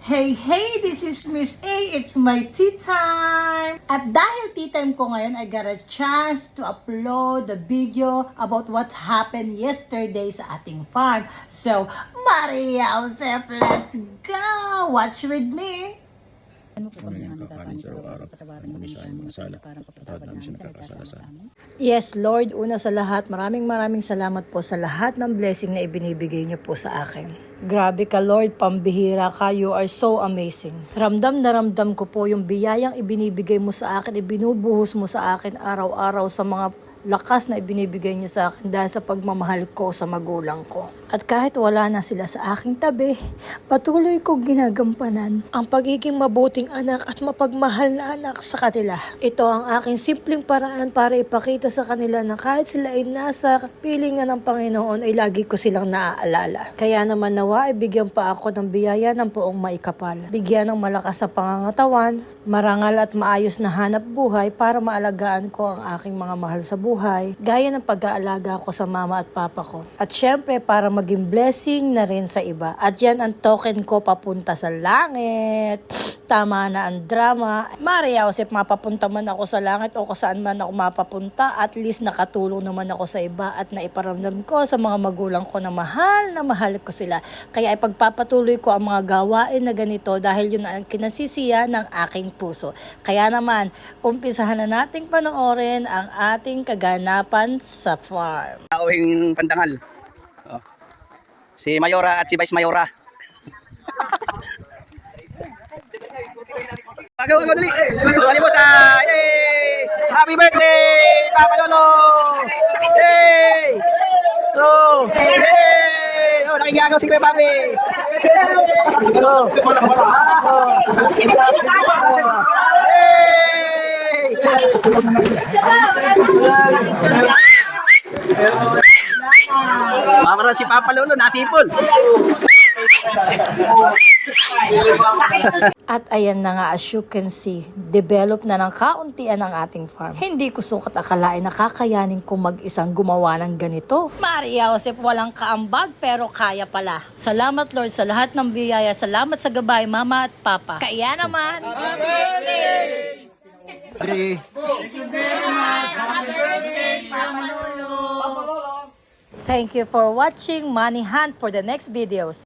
Hey, this is Miss A. It's my tea time. At dahil tea time ko ngayon, I got a chance to upload the video about what happened yesterday sa ating farm. So, Maria Josep, let's go! Watch with me! Yes, Lord, una sa lahat, maraming salamat po sa lahat ng blessing na ibinibigay niyo po sa akin. Grabe ka, Lord, pambihira ka, you are so amazing. Ramdam na ramdam ko po yung biyayang ibinibigay mo sa akin, ibinubuhos mo sa akin araw-araw sa mga lakas na ibinibigay niyo sa akin dahil sa pagmamahal ko sa magulang ko. At kahit wala na sila sa aking tabi, patuloy kong ginagampanan ang pagiging mabuting anak at mapagmahal na anak sa kanila. Ito ang aking simpleng paraan para ipakita sa kanila na kahit sila ay nasa pilingan ng Panginoon ay lagi ko silang naaalala. Kaya naman nawa ay bigyan pa ako ng biyaya ng poong maikapal. Bigyan ng malakas sa pangangatawan, marangal at maayos na hanap buhay para maalagaan ko ang aking mga mahal sa buhay, gaya ng pag-aalaga ko sa mama at papa ko. At syempre para maging blessing na rin sa iba. At yan ang token ko papunta sa langit. Tama na ang drama. Maria Josep, mapapunta man ako sa langit o kung saan man ako mapapunta, at least nakatulong naman ako sa iba at naiparamdam ko sa mga magulang ko na mahal ko sila. Kaya ipagpapatuloy ko ang mga gawain na ganito dahil yun ang kinasisiya ng aking puso. Kaya naman, umpisahan na nating panoorin ang ating kaganapan sa farm. Tauhing pandangal. Oh. Si Mayora at si Vice Mayora. Agaw, dali. Tuwali mo sa happy birthday, Papa Lolo. Hey! So, hey! Oh, nakikagaw si Kuya Papi. Oh. Mama si Papa Lolo, nasipon. At ayan na nga, as you can see, develop na ng kauntian ang ating farm. Hindi ko sukat akalain na kakayanin kong mag-isang gumawa ng ganito. Maria Josep, walang kaambag pero kaya pala. Salamat Lord sa lahat ng biyaya. Salamat sa gabay, Mama at Papa. Kaya naman. Happy birthday! Thank you very much. Happy birthday, Papa Lolo. Thank you for watching Money Hunt. For the next videos.